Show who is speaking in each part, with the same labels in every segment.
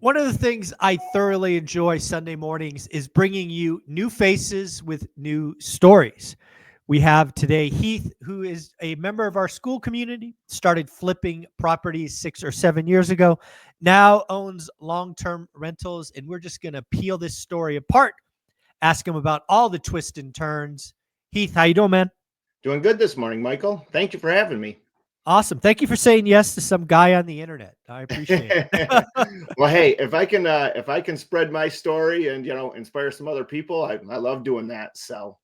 Speaker 1: One of the things I thoroughly enjoy Sunday mornings is bringing you new faces with new stories. We have today Heath, who is a member of our school community, started flipping properties 6 or 7 years ago, now owns long-term rentals, and we're just going to peel this story apart, ask him about all the twists and turns. Heath, how you doing, man?
Speaker 2: Doing good this morning, Michael. Thank you for having me.
Speaker 1: Awesome. Thank you for saying yes to some guy on the internet. I appreciate it.
Speaker 2: Well, hey, if I can spread my story and inspire some other people, I love doing that. So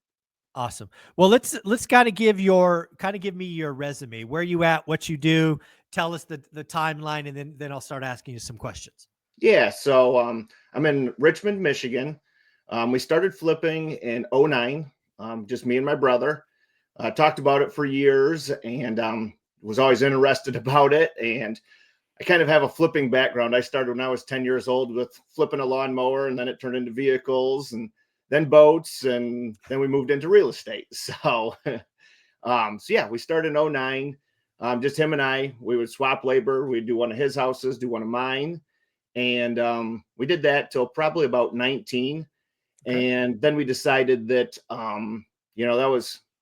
Speaker 1: Awesome. Well, let's kind of give me your resume. Where you at? What you do? Tell us the timeline, and then I'll start asking you some questions.
Speaker 2: yeah, I'm in Richmond, Michigan. We started flipping in '09. Just me and my brother. Talked about it for years and was always interested about it. And I kind of have a flipping background. I started when I was 10 years old with flipping a lawnmower, and then it turned into vehicles and then boats, and then we moved into real estate. So yeah, we started in '09. Just him and I. We would swap labor. We'd do one of his houses, do one of mine. And we did that till probably about 19.
Speaker 1: Okay.
Speaker 2: And then we decided that,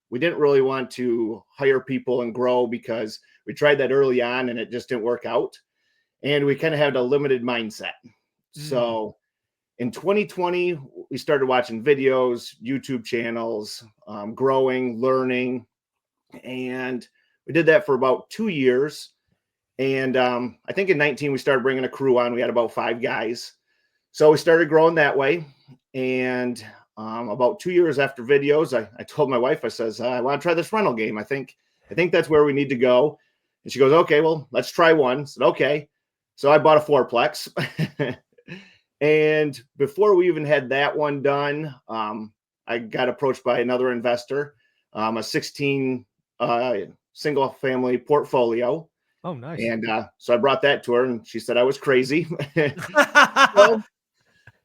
Speaker 2: we didn't really want to hire people and grow because we tried that early on and it just didn't work out. And we kind of had a limited mindset.
Speaker 1: Mm.
Speaker 2: So in 2020, we started watching videos, YouTube channels, growing, learning. And we did that for about 2 years. And I think in 19, we started bringing a crew on. We had about 5 guys. So we started growing that way. And about 2 years after videos, I told my wife, I says, I want to try this rental game. I think that's where we need to go. And she goes, okay, well, let's try one. I said, okay. So I bought a fourplex. And before we even had that one done, I got approached by another investor, a 16 single family portfolio.
Speaker 1: Oh, nice.
Speaker 2: And so I brought that to her, and she said I was crazy. well,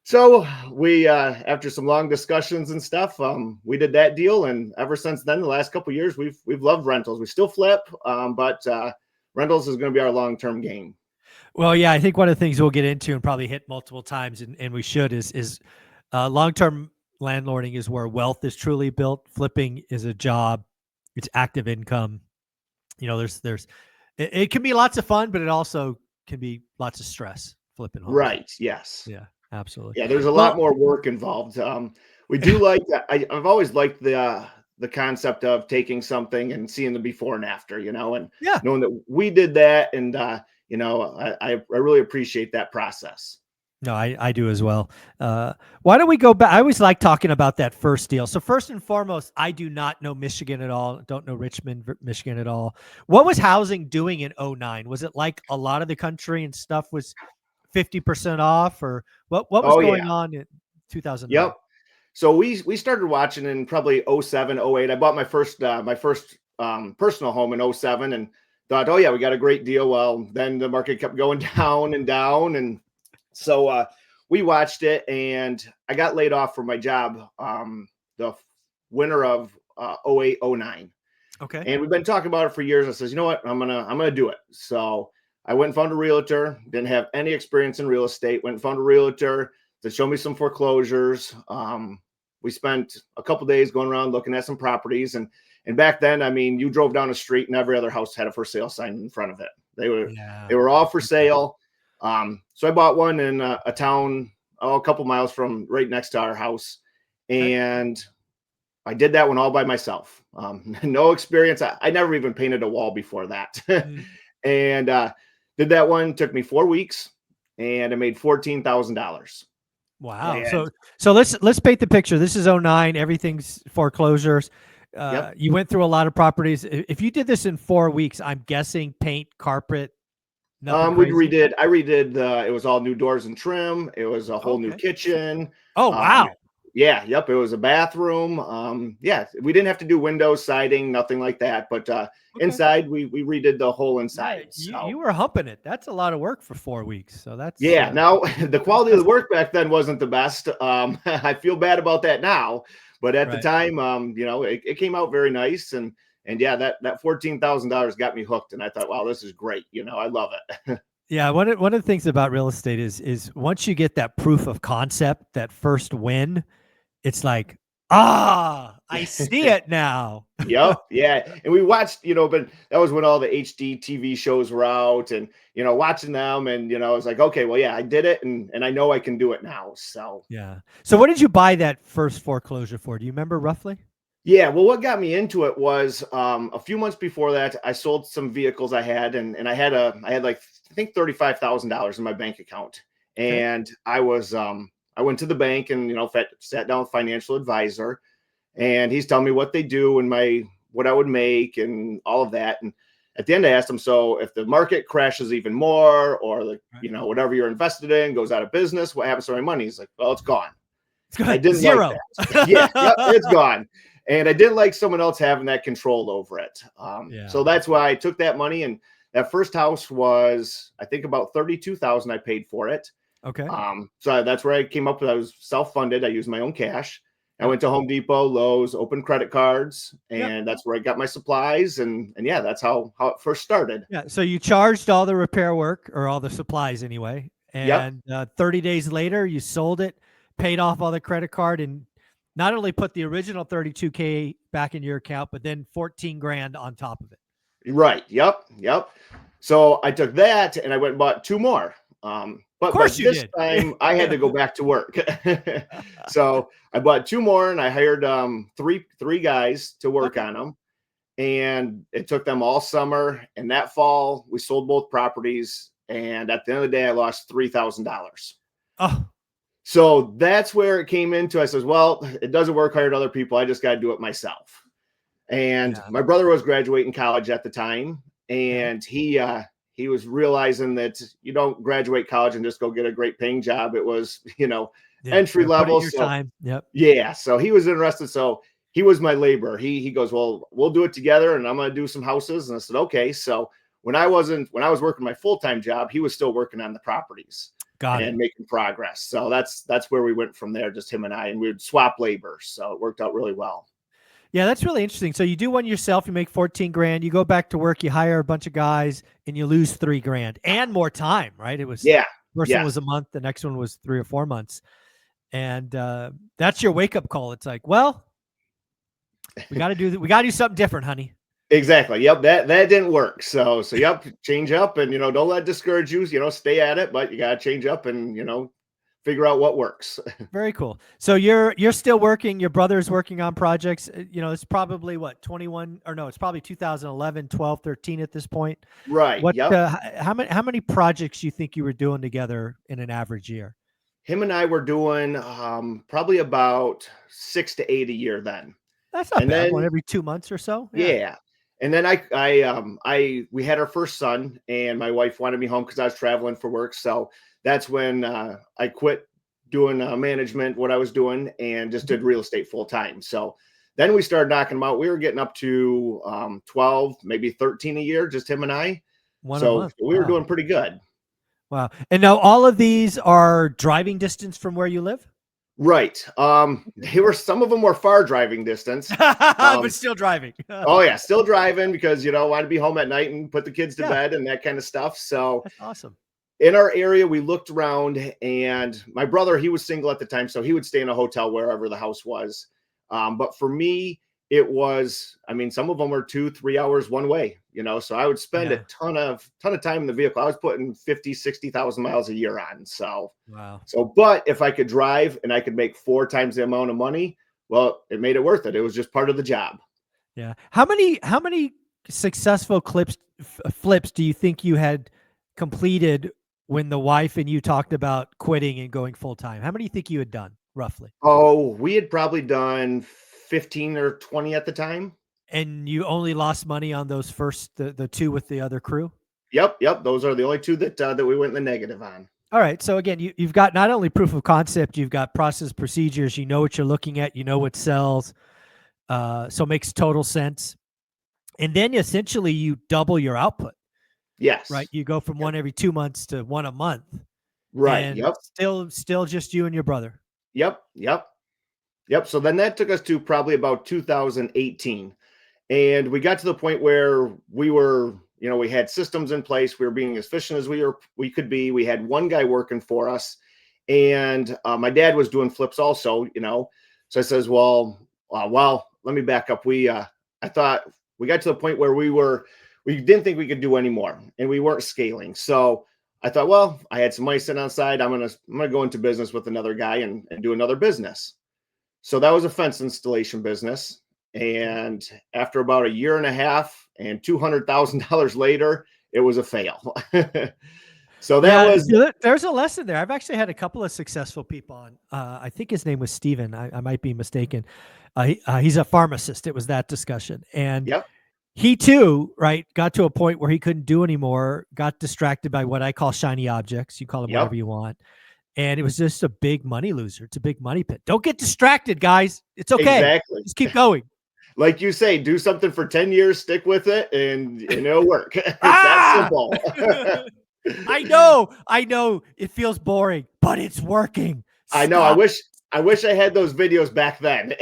Speaker 2: so we, after some long discussions and stuff, we did that deal, and ever since then, the last couple of years, we've loved rentals. We still flip, but rentals is going to be our long-term game.
Speaker 1: Well, yeah, I think one of the things we'll get into and probably hit multiple times, and we should, is long-term landlording is where wealth is truly built. Flipping is a job. It's active income. It can be lots of fun, but it also can be lots of stress flipping homes.
Speaker 2: Right. Yes.
Speaker 1: Yeah, absolutely.
Speaker 2: Yeah. There's a lot more work involved. We do like that. I've always liked the concept of taking something and seeing the before and after, and
Speaker 1: yeah,
Speaker 2: knowing that we did that. And, I really appreciate that process.
Speaker 1: No, I do as well. Why don't we go back? I always like talking about that first deal. So first and foremost, I do not know Michigan at all. Don't know Richmond, Michigan at all. What was housing doing in '09? Was it like a lot of the country and stuff was 50% off, or what was going on in 2009?
Speaker 2: Yep. So we started watching in probably '07, '08. I bought my first personal home in '07 and thought, oh yeah, we got a great deal. Well, then the market kept going down and down, and so we watched it, and I got laid off from my job the winter of '08, '09.
Speaker 1: Okay.
Speaker 2: And we've been talking about it for years. I says, you know what, I'm gonna do it. So I went and found a realtor. Didn't have any experience in real estate. Went and found a realtor to show me some foreclosures. We spent a couple days going around looking at some properties, and back then, I mean, you drove down the street and every other house had a for sale sign in front of it. They were all for sale. So I bought one in a town a couple miles from right next to our house, and I did that one all by myself. No experience. I never even painted a wall before that. And did that one. Took me 4 weeks, and I made $14,000.
Speaker 1: Wow.
Speaker 2: And,
Speaker 1: so let's paint the picture. This is '09. Everything's foreclosures.
Speaker 2: yep.
Speaker 1: You went through a lot of properties. If you did this in 4 weeks, I'm guessing paint, carpet.
Speaker 2: I redid it was all new doors and trim. It was a whole new kitchen.
Speaker 1: Oh, wow.
Speaker 2: Yeah. Yep. It was a bathroom. Yeah, we didn't have to do windows, siding, nothing like that. But inside, we redid the whole inside.
Speaker 1: Yeah, you were humping it. That's a lot of work for 4 weeks. So that's
Speaker 2: Now the quality of the work back then wasn't the best. I feel bad about that now, but at the time, it came out very nice. And yeah, that $14,000 got me hooked, and I thought, wow, this is great. I love it.
Speaker 1: Yeah, one of the things about real estate is once you get that proof of concept, that first win, it's like, I see it now.
Speaker 2: Yep. Yeah. And we watched, but that was when all the HD TV shows were out and, watching them. And, I was like, okay, well, yeah, I did it. And I know I can do it now. So,
Speaker 1: Yeah. So what did you buy that first foreclosure for? Do you remember roughly?
Speaker 2: yeah. Well, what got me into it was a few months before that, I sold some vehicles I had and I had like, I think $35,000 in my bank account.
Speaker 1: Okay.
Speaker 2: And I went to the bank and, sat down with a financial advisor and he's telling me what they do and what I would make and all of that. And at the end, I asked him, so if the market crashes even more, or
Speaker 1: Right.
Speaker 2: whatever you're invested in goes out of business, what happens to my money? He's like, well, it's gone.
Speaker 1: It's
Speaker 2: I
Speaker 1: good.
Speaker 2: didn't like
Speaker 1: Zero.
Speaker 2: that. Yeah, yep, it's gone. And I didn't like someone else having that control over it.
Speaker 1: Yeah.
Speaker 2: So that's why I took that money. And that first house was, I think, about 32,000 I paid for it.
Speaker 1: Okay.
Speaker 2: So that's where I came up with. I was self-funded. I used my own cash. I
Speaker 1: Yep.
Speaker 2: went to Home Depot, Lowe's, opened credit cards,
Speaker 1: Yep.
Speaker 2: and that's where I got my supplies. And yeah, that's how it first started.
Speaker 1: Yeah. So you charged all the repair work or all the supplies anyway.
Speaker 2: Yep.
Speaker 1: And 30 days later, you sold it, paid off all the credit card, and not only put the original 32K back in your account, but then 14 grand on top of it.
Speaker 2: Right. Yep. Yep. So I took that and I went and bought two more.
Speaker 1: Of course
Speaker 2: But
Speaker 1: you
Speaker 2: this
Speaker 1: did.
Speaker 2: time I had to go back to work. So I bought two more and I hired three guys to work
Speaker 1: Okay.
Speaker 2: on them. And it took them all summer. And that fall, we sold both properties. And at the end of the day, I lost $3,000.
Speaker 1: Oh,
Speaker 2: So that's where it came into. I says, well, it doesn't work hired other people. I just got to do it myself. And
Speaker 1: yeah.
Speaker 2: my brother was graduating college at the time,
Speaker 1: Okay.
Speaker 2: and he was realizing that you don't graduate college and just go get a great paying job. It was,
Speaker 1: Yeah.
Speaker 2: entry
Speaker 1: Put in
Speaker 2: level.
Speaker 1: your
Speaker 2: So
Speaker 1: time. Yep.
Speaker 2: yeah, so he was interested. So he was my laborer. He goes, well, we'll do it together, and I'm going to do some houses. And I said, okay. So when I was working my full time job, he was still working on the properties
Speaker 1: Got it.
Speaker 2: and making progress. So that's where we went from there, just him and I, and we would swap labor. So it worked out really well.
Speaker 1: Yeah, that's really interesting. So you do one yourself, you make 14 grand, you go back to work, you hire a bunch of guys, and you lose 3 grand and more time, right? It was
Speaker 2: Yeah.
Speaker 1: first one
Speaker 2: Yes.
Speaker 1: was a month, the next one was 3 or 4 months. And that's your wake up call. It's like, well, we got to do something different, honey.
Speaker 2: Exactly. Yep. That didn't work. So yep, change up and don't let it discourage you. Stay at it, but you gotta change up and figure out what works.
Speaker 1: Very cool. So you're still working, your brother's working on projects. It's probably what, 21 or no, it's probably 2011, 12, 13 at this point.
Speaker 2: Right.
Speaker 1: What
Speaker 2: Yep.
Speaker 1: how many projects you think you were doing together in an average year?
Speaker 2: Him and I were doing probably about 6 to 8 a year then.
Speaker 1: That's not
Speaker 2: And
Speaker 1: bad. One
Speaker 2: then
Speaker 1: every 2 months or so. Yeah.
Speaker 2: yeah. And then we had our first son and my wife wanted me home because I was traveling for work. So that's when I quit doing management, what I was doing, and just
Speaker 1: Mhm.
Speaker 2: did real estate full time. So then we started knocking them out. We were getting up to 12, maybe 13 a year, just him and I.
Speaker 1: One a
Speaker 2: So
Speaker 1: month.
Speaker 2: we were
Speaker 1: Wow.
Speaker 2: doing pretty good.
Speaker 1: Wow. And now all of these are driving distance from where you live?
Speaker 2: Right. Some of them were far driving distance.
Speaker 1: But still driving.
Speaker 2: Oh yeah, still driving because want to be home at night and put the kids to
Speaker 1: Yeah,
Speaker 2: bed and that kind of stuff. So
Speaker 1: that's awesome.
Speaker 2: in our area, we looked around, and my brother, he was single at the time, so he would stay in a hotel wherever the house was. But for me, it was, I mean, some of them were 2, 3 hours one way, so I would spend a
Speaker 1: Yeah.
Speaker 2: ton of time in the vehicle. I was putting 50, 60,000 miles a year on.
Speaker 1: Wow.
Speaker 2: But if I could drive and I could make 4 times the amount of money, well, it made it worth it. It was just part of the job.
Speaker 1: Yeah. How many successful flips do you think you had completed when the wife and you talked about quitting and going full time? How many do you think you had done roughly?
Speaker 2: Oh, we had probably done 15 or 20 at the time.
Speaker 1: And you only lost money on those first the two with the other crew?
Speaker 2: Yep. Those are the only two that we went in the negative on.
Speaker 1: All right. So again, you've got not only proof of concept, you've got process procedures, you know what you're looking at, you know what sells. So it makes total sense. And then essentially you double your output,
Speaker 2: Yes.
Speaker 1: right? You go from one every 2 months to one a month.
Speaker 2: Right.
Speaker 1: And
Speaker 2: Yep.
Speaker 1: still just you and your brother.
Speaker 2: Yep. So then that took us to probably about 2018. And we got to the point where we were, we had systems in place. We were being as efficient as we could be. We had one guy working for us, and my dad was doing flips also. So I says, well, let me back up. I thought we got to the point where we didn't think we could do any more, and we weren't scaling. So I thought, well, I had some money sitting on the side. I'm gonna go into business with another guy and do another business. So that was a fence installation business. And after about a year and a half and $200,000 later, it was a fail. So that was,
Speaker 1: there's a lesson there. I've actually had a couple of successful people on. I think his name was Steven. I might be mistaken. He's a pharmacist. It was that discussion. And
Speaker 2: yep,
Speaker 1: he too, right, got to a point where he couldn't do anymore, got distracted by what I call shiny objects. You call them whatever you want. And it was just a big money loser. It's a big money pit. Don't get distracted, guys. It's okay.
Speaker 2: Exactly.
Speaker 1: Just keep going.
Speaker 2: Like you say, do something for 10 years, stick with it, and it'll work. It's that simple.
Speaker 1: I know it feels boring, but it's working.
Speaker 2: I know. I wish I had those videos back then.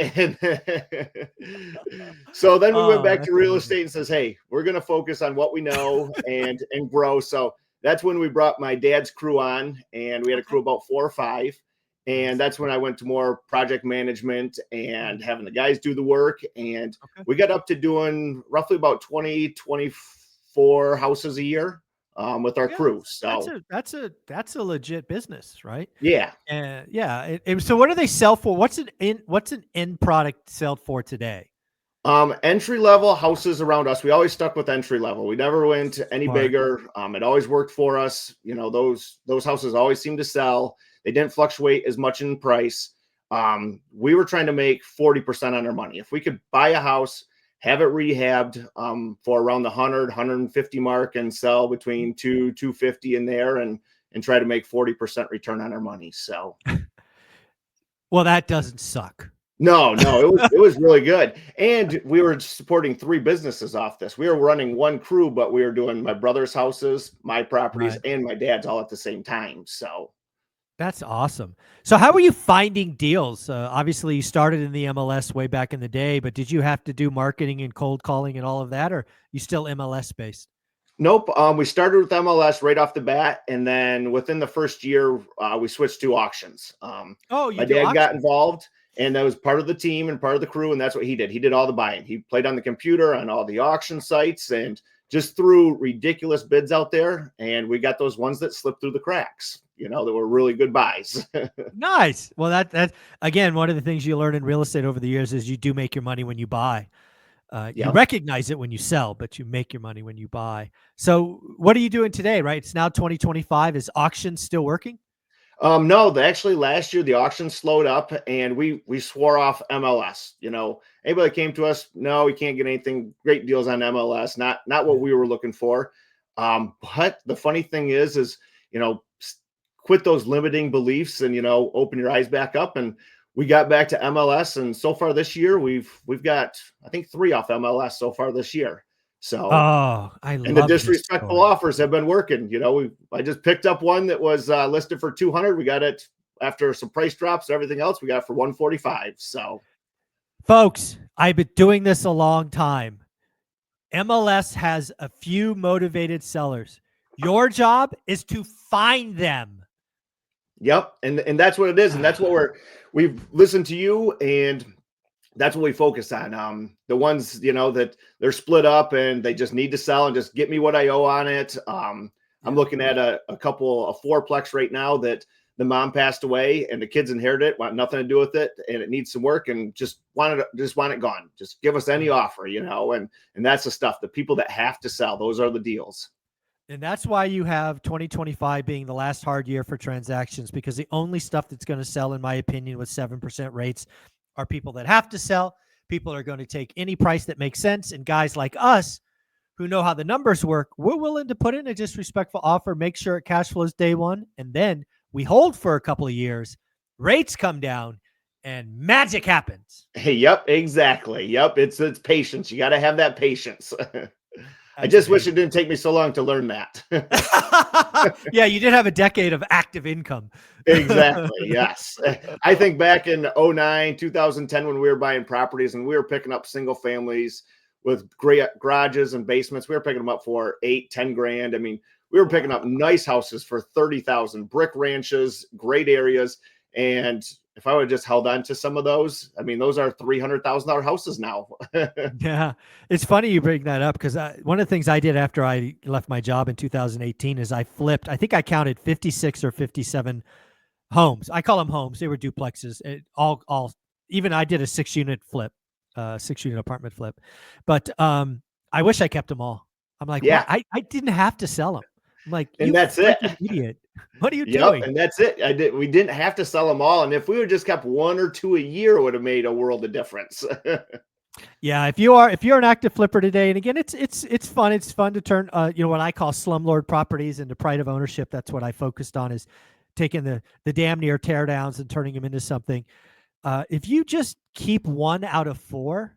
Speaker 2: So then we went back to real estate and says, hey, we're going to focus on what we know and grow. So that's when we brought my dad's crew on, and we had a crew about 4 or 5. And that's when I went to more project management and having the guys do the work. And we got up to doing roughly about 24 houses a year with our crew. So
Speaker 1: that's a legit business, right?
Speaker 2: Yeah.
Speaker 1: And so what do they sell for? What's an end product sell for today?
Speaker 2: Entry level houses around us. We always stuck with entry level. We never went any bigger. It always worked for us. Those houses always seemed to sell. They didn't fluctuate as much in price. We were trying to make 40% on our money. If we could buy a house, have it rehabbed for around the 150 mark and sell between 250 in there and try to make 40% return on our money. So,
Speaker 1: well, that doesn't suck.
Speaker 2: No, it was really good. And we were supporting 3 businesses off this. We were running one crew, but we were doing my brother's houses, my properties, and my dad's all at the same time. So
Speaker 1: that's awesome. So how were you finding deals? Obviously you started in the MLS way back in the day, but did you have to do marketing and cold calling and all of that, or you still MLS based?
Speaker 2: Nope. We started with MLS right off the bat, and then within the first year, we switched to auctions. My dad got involved, and that was part of the team and part of the crew, and that's what he did. He did all the buying. He played on the computer on all the auction sites and just threw ridiculous bids out there, and we got those ones that slipped through the cracks, that were really good buys.
Speaker 1: Nice. Well, that's again, one of the things you learn in real estate over the years is you do make your money when you buy. You recognize it when you sell, but you make your money when you buy. So what are you doing today, right? It's now 2025. Is auction still working?
Speaker 2: No, actually last year the auction slowed up, and we swore off MLS. Anybody that came to us, no, we can't get anything great deals on MLS. Not what we were looking for. But the funny thing is quit those limiting beliefs and open your eyes back up. And we got back to MLS, and so far this year we've got, I think, 3 off MLS so far this year. So,
Speaker 1: and
Speaker 2: the disrespectful offers have been working. I just picked up one that was listed for 200. We got it after some price drops, everything else we got for 145. So,
Speaker 1: folks, I've been doing this a long time. MLS has a few motivated sellers. Your job is to find them.
Speaker 2: Yep, and that's what it is, and that's what we've listened to you, and that's what we focus on. The ones, that they're split up and they just need to sell and just get me what I owe on it. I'm looking at a 4-plex right now that the mom passed away and the kids inherited it, want nothing to do with it, and it needs some work and just want it gone. Just give us any offer, and that's the stuff. The people that have to sell, those are the deals.
Speaker 1: And that's why you have 2025 being the last hard year for transactions, because the only stuff that's going to sell, in my opinion, with 7% rates are people that have to sell. People are going to take any price that makes sense. And guys like us who know how the numbers work, we're willing to put in a disrespectful offer, make sure it cash flows day one, and then we hold for a couple of years, rates come down, and magic happens.
Speaker 2: Hey, yep, exactly. Yep, it's patience. You got to have that patience. I just wish it didn't take me so long to learn that.
Speaker 1: Yeah, you did have a decade of active income.
Speaker 2: Exactly, yes. I think back in 2009, 2010, when we were buying properties and we were picking up single families, with great garages and basements. We were picking them up for 8-10 grand. I mean, we were picking up nice houses for 30,000, brick ranches, great areas. And if I would have just held on to some of those, I mean, those are $300,000 houses now.
Speaker 1: Yeah, it's funny you bring that up because one of the things I did after I left my job in 2018 is I flipped. I think I counted 56 or 57 homes. I call them homes. They were duplexes. Even I did a 6-unit flip, 6-unit apartment flip. But I wish I kept them all. I'm like,
Speaker 2: Yeah.
Speaker 1: what? I didn't have to sell them. I'm like,
Speaker 2: And
Speaker 1: you
Speaker 2: that's it.
Speaker 1: freaking idiot. What are you
Speaker 2: Yep,
Speaker 1: doing?
Speaker 2: and that's it. We didn't have to sell them all. And if we would just kept 1 or 2 a year, it would have made a world of difference.
Speaker 1: Yeah, if you're an active flipper today, and again, it's fun. It's fun to turn what I call slumlord properties into pride of ownership. That's what I focused on, is taking the damn near teardowns and turning them into something. If you just keep 1 out of 4,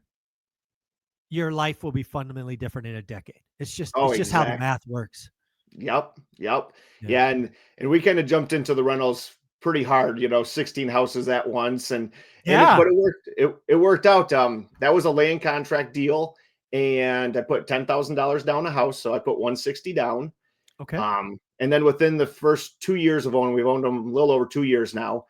Speaker 1: your life will be fundamentally different in a decade. It's just how the math works.
Speaker 2: Yep. Yeah, and we kind of jumped into the rentals pretty hard, 16 houses at once, but it worked out. That was a land contract deal, and I put $10,000 down a house, so I put 160 down.
Speaker 1: Okay.
Speaker 2: And then within the first 2 years of owning, we've owned them a little over 2 years now.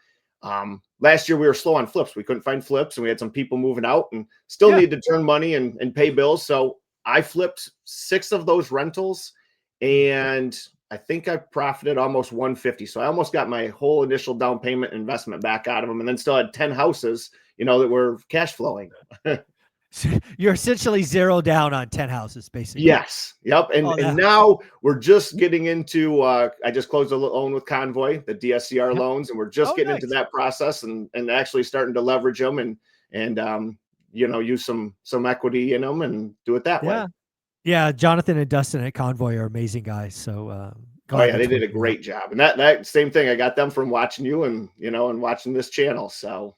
Speaker 2: Last year we were slow on flips. We couldn't find flips, and we had some people moving out and still need to turn money and pay bills. So I flipped 6 of those rentals, and I think I profited almost 150. So I almost got my whole initial down payment investment back out of them, and then still had 10 houses, that were cash flowing.
Speaker 1: So you're essentially 0 down on 10 houses, basically.
Speaker 2: Yes. Yep. And now we're just getting into, I just closed a loan with Convoy, the DSCR loans, and we're just getting into that process and actually starting to leverage them and use some equity in them and do it that way.
Speaker 1: Yeah. Jonathan and Dustin at Convoy are amazing guys. So,
Speaker 2: they did a great job. And that same thing, I got them from watching you and watching this channel. So.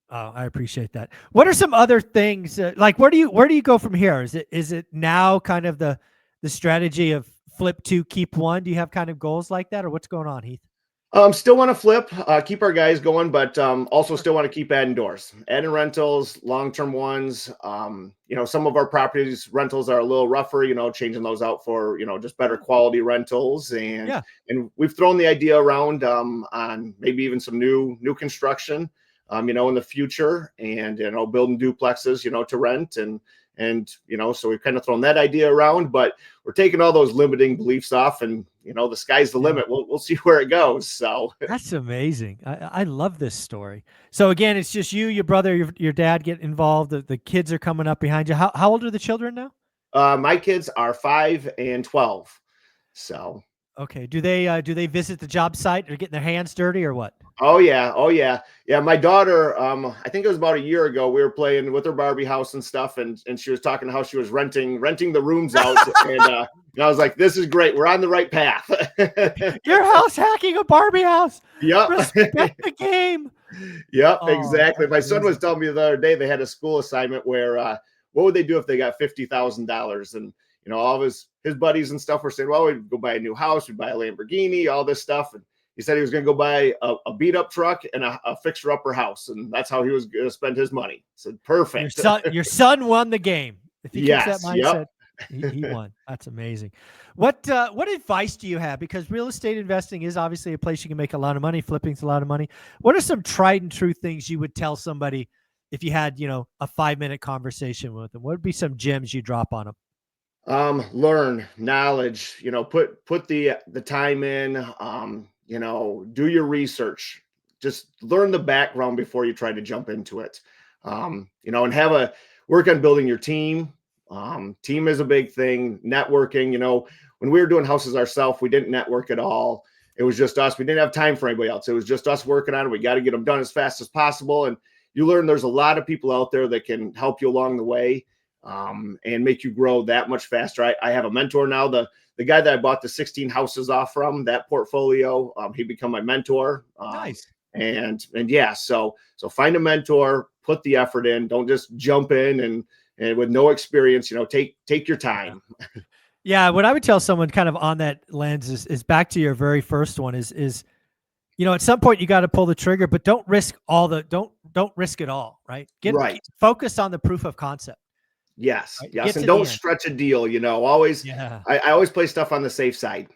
Speaker 1: Oh, I appreciate that. What are some other things like where do you go from here? Is it now kind of the strategy of flip 2, keep 1? Do you have kind of goals like that, or what's going on, Heath?
Speaker 2: Still want to flip, keep our guys going, but also still want to keep adding doors, adding rentals, long-term ones. Some of our properties rentals are a little rougher, changing those out for, just better quality rentals. And we've thrown the idea around on maybe even some new construction. In the future, and building duplexes, to rent, and so we've kind of thrown that idea around, but we're taking all those limiting beliefs off, and the sky's the limit. We'll see where it goes. So
Speaker 1: that's amazing. I love this story. So again, it's just you, your brother, your dad get involved. The kids are coming up behind you. How old are the children now?
Speaker 2: My kids are 5 and 12. So
Speaker 1: okay, do they visit the job site or getting their hands dirty or what?
Speaker 2: Oh yeah. My daughter, I think it was about a year ago, we were playing with her Barbie house and stuff, and she was talking how she was renting the rooms out, and I was like, "This is great. We're on the right path."
Speaker 1: Your house hacking a Barbie house.
Speaker 2: Yep.
Speaker 1: Respect the game.
Speaker 2: Yep, exactly. My son was telling me the other day they had a school assignment where what would they do if they got $50,000, and all of his buddies and stuff were saying, well, we'd go buy a new house, we'd buy a Lamborghini, all this stuff, and he said he was going to go buy a beat up truck and a fixer upper house. And that's how he was going to spend his money. So perfect.
Speaker 1: Your son won the game. If he keeps that mindset,
Speaker 2: yep.
Speaker 1: he won. That's amazing. What advice do you have? Because real estate investing is obviously a place you can make a lot of money. Flipping's a lot of money. What are some tried and true things you would tell somebody if you had, a 5-minute conversation with them? What would be some gems you drop on them?
Speaker 2: Learn knowledge, put the time in, do your research, just learn the background before you try to jump into it. And work on building your team. Team is a big thing. Networking, when we were doing houses ourselves, we didn't network at all. It was just us. We didn't have time for anybody else. It was just us working on it. We got to get them done as fast as possible. And you learn there's a lot of people out there that can help you along the way, and make you grow that much faster. I have a mentor now. The guy that I bought the 16 houses off from, that portfolio, he become my mentor.
Speaker 1: Nice.
Speaker 2: And yeah, so find a mentor, put the effort in. Don't just jump in and with no experience, take your time.
Speaker 1: Yeah, what I would tell someone kind of on that lens is back to your very first one is at some point you got to pull the trigger, but don't risk don't risk it all, right? Focus on the proof of concept.
Speaker 2: Yes,
Speaker 1: right?
Speaker 2: yes,
Speaker 1: Get
Speaker 2: and
Speaker 1: to the
Speaker 2: don't
Speaker 1: end.
Speaker 2: stretch a deal. Always.
Speaker 1: Yeah.
Speaker 2: I always play stuff on the safe side.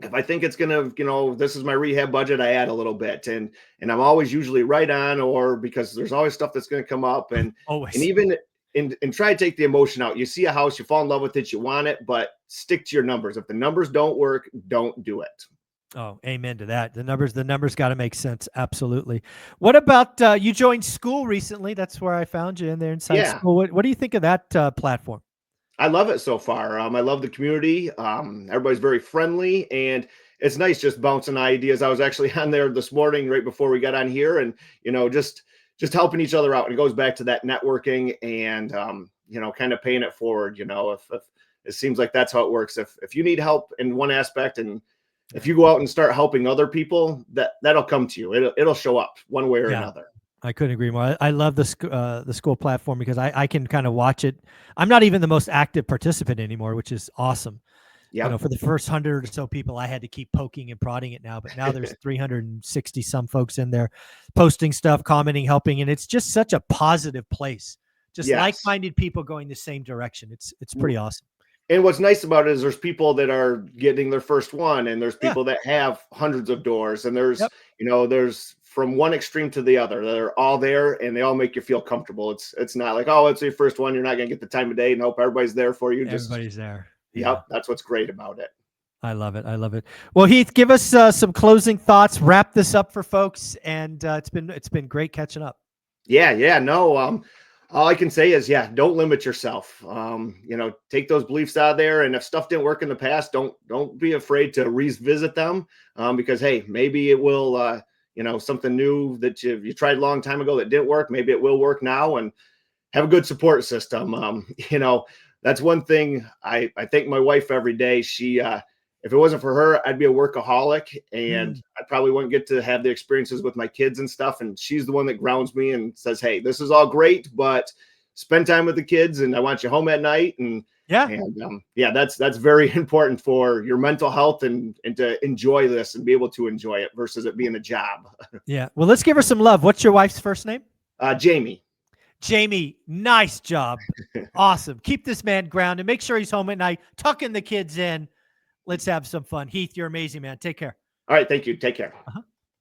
Speaker 2: If I think it's gonna, this is my rehab budget, I add a little bit, and I'm always usually right on, or because there's always stuff that's gonna come up, and
Speaker 1: Always.
Speaker 2: even and try to take the emotion out. You see a house, you fall in love with it, you want it, but stick to your numbers. If the numbers don't work, don't do it.
Speaker 1: Oh, amen to that. The numbers got to make sense. Absolutely. What about you joined school recently? That's where I found you in there inside
Speaker 2: Yeah,
Speaker 1: school. What do you think of that platform?
Speaker 2: I love it so far. I love the community. Everybody's very friendly, and it's nice just bouncing ideas. I was actually on there this morning right before we got on here, and just helping each other out. And it goes back to that networking and kind of paying it forward. If it seems like that's how it works. If you need help in one aspect, and if
Speaker 1: Yeah.
Speaker 2: you go out and start helping other people, that'll come to you. It'll show up one way or
Speaker 1: Yeah.
Speaker 2: another.
Speaker 1: I couldn't agree more. I love the school platform because I can kind of watch it. I'm not even the most active participant anymore, which is awesome.
Speaker 2: Yep.
Speaker 1: For the first 100 or so people, I had to keep poking and prodding it now, but now there's 360 some folks in there posting stuff, commenting, helping, and it's just such a positive place. Just
Speaker 2: Yes.
Speaker 1: like-minded people going the same direction. It's pretty awesome.
Speaker 2: And what's nice about it is there's people that are getting their first one, and there's
Speaker 1: Yeah.
Speaker 2: people that have hundreds of doors, and there's
Speaker 1: Yep.
Speaker 2: there's from one extreme to the other. They're all there, and they all make you feel comfortable. It's not like, oh, it's your first one, you're not gonna get the time of day. Nope, everybody's there for you. Just
Speaker 1: Everybody's there. Yeah.
Speaker 2: yep, that's what's great about it.
Speaker 1: I love it. I love it. Well, Heath, give us some closing thoughts. Wrap this up for folks, and it's been great catching up.
Speaker 2: Yeah, no. All I can say is, yeah, don't limit yourself. Take those beliefs out of there, and if stuff didn't work in the past, don't be afraid to revisit them, because hey, maybe it will. Something new that you tried a long time ago that didn't work, maybe it will work now, and have a good support system. That's one thing I thank my wife every day. She, if it wasn't for her, I'd be a workaholic, and
Speaker 1: Mm.
Speaker 2: I probably wouldn't get to have the experiences with my kids and stuff. And she's the one that grounds me and says, "Hey, this is all great, but spend time with the kids, and I want you home at night."
Speaker 1: Yeah.
Speaker 2: Yeah, that's very important for your mental health, and to enjoy this and be able to enjoy it versus it being a job.
Speaker 1: Yeah. Well, let's give her some love. What's your wife's first name?
Speaker 2: Jamie.
Speaker 1: Jamie. Nice job. Awesome. Keep this man grounded. Make sure he's home at night. Tucking the kids in. Let's have some fun. Heath, you're amazing, man. Take care.
Speaker 2: All right, thank you. Take care.
Speaker 1: Uh-huh.